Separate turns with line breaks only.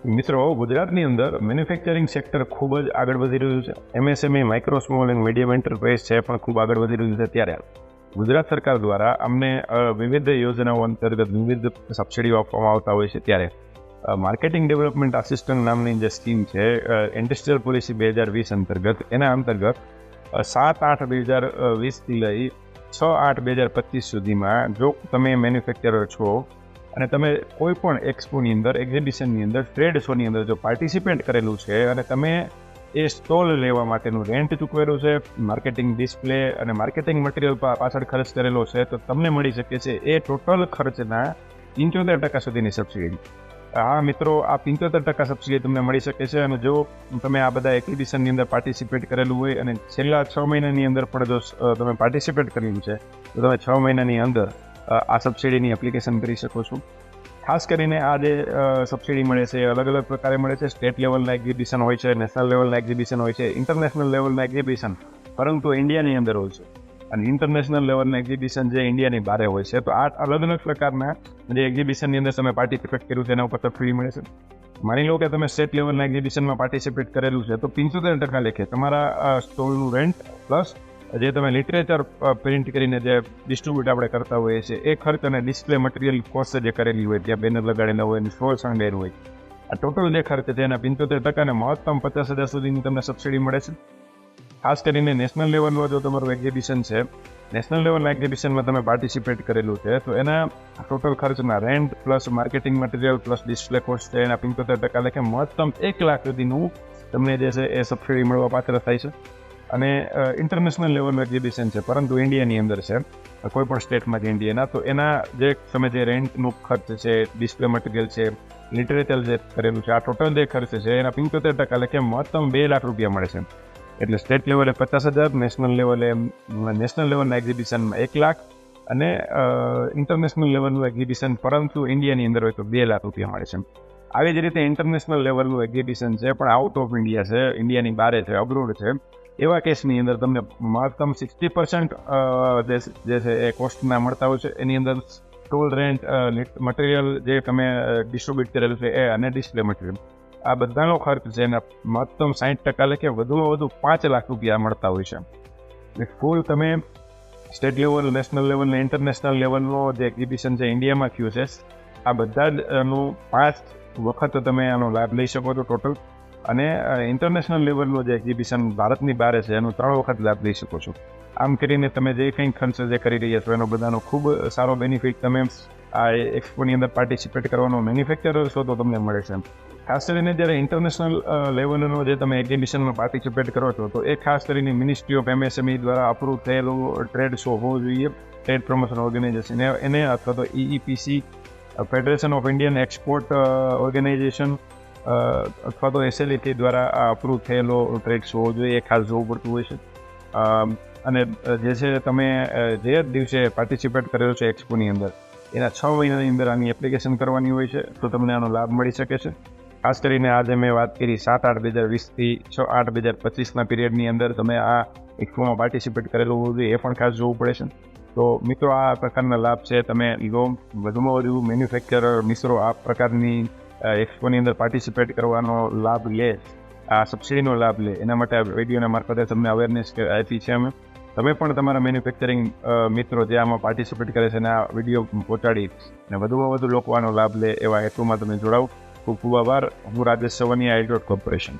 મિત્રો, ગુજરાતની અંદર મેન્યુફેક્ચરિંગ સેક્ટર ખૂબ જ આગળ વધી રહ્યું છે. MSME micro small and medium enterprise છે પણ ખૂબ આગળ વધી રહ્યું છે. ત્યારે ગુજરાત સરકાર દ્વારા અમને વિવિધ યોજનાઓ અંતર્ગત વિવિધ સબસિડીઓ આપવામાં આવતા હોય છે. ત્યારે માર્કેટિંગ ડેવલપમેન્ટ આસિસ્ટન્ટ નામની જે સ્કીમ છે ઇન્ડસ્ટ્રીયલ પોલિસી 2020 અંતર્ગત, એના અંતર્ગત 7/8/2020થી લઈ 6/8/2025 સુધીમાં જો તમે મેન્યુફેક્ચરર છો અને તમે કોઈ પણ એક્સપોની અંદર, એક્ઝિબિશનની અંદર, ટ્રેડ શોની અંદર જો પાર્ટિસિપેટ કરેલું છે અને તમે એ સ્ટોલ લેવા માટેનું રેન્ટ ચૂકવેલું છે, માર્કેટિંગ ડિસ્પ્લે અને માર્કેટિંગ મટીરિયલ પાછળ ખર્ચ કરેલો છે, તો તમને મળી શકે છે એ ટોટલ ખર્ચના 75% સુધીની સબસિડી. હા મિત્રો, આ 75% સબસિડી તમને મળી શકે છે. અને જો તમે આ બધા એક્ઝિબિશનની અંદર પાર્ટિસિપેટ કરેલું હોય અને છેલ્લા 6 મહિનાની અંદર પણ જો તમે પાર્ટિસિપેટ કરેલું છે તો તમે 6 મહિનાની અંદર આ સબસિડીની એપ્લિકેશન કરી શકો છો. ખાસ કરીને આ જે સબસિડી મળે છે એ અલગ અલગ પ્રકારે મળે છે. સ્ટેટ લેવલના એક્ઝિબિશન હોય છે, નેશનલ લેવલના એક્ઝિબિશન હોય છે, ઇન્ટરનેશનલ લેવલના એક્ઝિબિશન પરંતુ ઇન્ડિયાની અંદર હોય છે, અને ઇન્ટરનેશનલ લેવલના એક્ઝિબિશન જે ઇન્ડિયાની બહાર હોય છે. તો આ અલગ અલગ પ્રકારના જે એક્ઝિબિશનની અંદર તમે પાર્ટિસિપેટ કર્યું છે એના ઉપર સબસિડી મળે છે. માની લો કે તમે સ્ટેટ લેવલના એક્ઝિબિશનમાં પાર્ટિસિપેટ કરેલું છે તો 75% લેખે તમારા સ્ટોલનું રેન્ટ પ્લસ જે તમે લિટરેચર પ્રિન્ટ કરીને જે ડિસ્ટ્રીબ્યુટ આપણે કરતા હોઈએ છીએ એ ખર્ચ અને ડિસ્પ્લે મટીરિયલ કોસ્ટ જે કરેલી હોય, ત્યાં બેનર લગાડેલા હોય અને સ્ટોલ સંડેર હોય, આ ટોટલ જે ખર્ચ છે એના 75% અને મહત્તમ 50,000 સુધીની તમને સબસિડી મળે છે. ખાસ કરીને નેશનલ લેવલનું જો તમારું એક્ઝિબિશન છે, નેશનલ લેવલના એક્ઝિબિશનમાં તમે પાર્ટિસિપેટ કરેલું છે તો એના ટોટલ ખર્ચના rent plus marketing material plus display cost છે એના 75% લેખે મહત્તમ 1 લાખ સુધીનું તમને જે છે એ સબસિડી મળવા પાત્ર થાય છે. અને ઇન્ટરનેશનલ લેવલનું એક્ઝિબિશન છે પરંતુ ઇન્ડિયાની અંદર છે, કોઈ પણ સ્ટેટમાંથી ઇન્ડિયાના, તો એના જે તમે જે રેન્ટનું ખર્ચ છે, ડિસ્પ્લે મટીરિયલ છે, લિટરેચર જે કરેલું છે, આ ટોટલ જે ખર્ચ છે એના 75% લેખે મહત્તમ 2 લાખ રૂપિયા મળે છે. એટલે સ્ટેટ લેવલે 50,000, નેશનલ લેવલના એક્ઝિબિશનમાં 1 લાખ અને ઇન્ટરનેશનલ લેવલનું એક્ઝિબિશન પરંતુ ઇન્ડિયાની અંદર હોય તો 2 લાખ રૂપિયા મળે છે. આવી જ રીતે ઇન્ટરનેશનલ લેવલનું એક્ઝિબિશન છે પણ આઉટ ઓફ ઇન્ડિયા છે, ઇન્ડિયાની બહાર છે, અબ્રોડ છે, એવા કેસની અંદર તમને મહત્તમ 60% જે છે એ કોસ્ટના મળતા હોય છે. એની અંદર ટોલ રેન્ટ, મટીરિયલ જે તમે ડિસ્ટ્રીબ્યુટ કરેલું છે એ અને ડિસ્પ્લે મટીરિયલ, આ બધાનો ખર્ચ છે એના મહત્તમ 60% લેખે વધુમાં વધુ 5 લાખ રૂપિયા મળતા હોય છે. એટલે ફૂલ તમે સ્ટેટ લેવલ, નેશનલ લેવલ ને ઇન્ટરનેશનલ લેવલનો જે એક્ઝિબિશન છે ઇન્ડિયામાં થયું છે, આ બધા જનું 5 વખત તમે આનો લાભ લઈ શકો છો ટોટલ. અને ઇન્ટરનેશનલ લેવલનું જે એક્ઝિબિશન ભારતની બહાર છે એનું 3 વખત લાભ લઈ શકો છો. આમ કરીને તમે જે કંઈ ખર્ચ જે કરી રહ્યા છો એનો બધાનો ખૂબ સારો બેનિફિટ તમે આ એક્સપોની અંદર પાર્ટિસિપેટ કરવાનો મેન્યુફેક્ચરર છો તો તમને મળે છે. ખાસ કરીને જ્યારે ઇન્ટરનેશનલ લેવલનો જે તમે એક્ઝિબિશનમાં પાર્ટિસિપેટ કરો છો તો એ ખાસ કરીને મિનિસ્ટ્રી ઓફ MSME દ્વારા અપ્રૂવ થયેલું ટ્રેડ શો હોવો જોઈએ, ટ્રેડ પ્રમોશન ઓર્ગેનાઇઝેશન એને, અથવા તો EEPC, federation of Indian export organisation અથવા તો SLET દ્વારા આ અપ્રૂવ થયેલો ટ્રેડ શો હોવો જોઈએ, એ ખાસ જોવું પડતું હોય છે. અને જે છે તમે જે દિવસે પાર્ટિસિપેટ કરેલો છે એક્સપોની અંદર એના 6 મહિનાની અંદર આની એપ્લિકેશન કરવાની હોય છે તો તમને આનો લાભ મળી શકે છે. ખાસ કરીને આજે મેં વાત કરી 7/8/2020થી 6/8/2025ના પીરિયડની અંદર તમે આ એક્સપોમાં પાર્ટિસિપેટ કરેલું હોવું જોઈએ, એ પણ ખાસ જોવું પડે છે. તો મિત્રો, આ પ્રકારના લાભ છે તમે વધુમાં વધુ મેન્યુફેક્ચરર મિત્રો આ પ્રકારની એક્સપોની અંદર પાર્ટિસિપેટ કરવાનો લાભ લે, આ સબસિડીનો લાભ લે, એના માટે આ વિડીયોના મારફતે તમને અવેરનેસ આપી છે અમે. તમે પણ તમારા મેન્યુફેક્ચરિંગ મિત્રો જે આમાં પાર્ટિસિપેટ કરે છે એને આ વિડીયો પહોંચાડી અને વધુમાં વધુ લોકો આનો લાભ લે એવા હેતુમાં તમે જોડાઓ. ખૂબ ખૂબ આભાર. હું રાજેશ સવનિયા, આઈડોટ કોર્પોરેશન.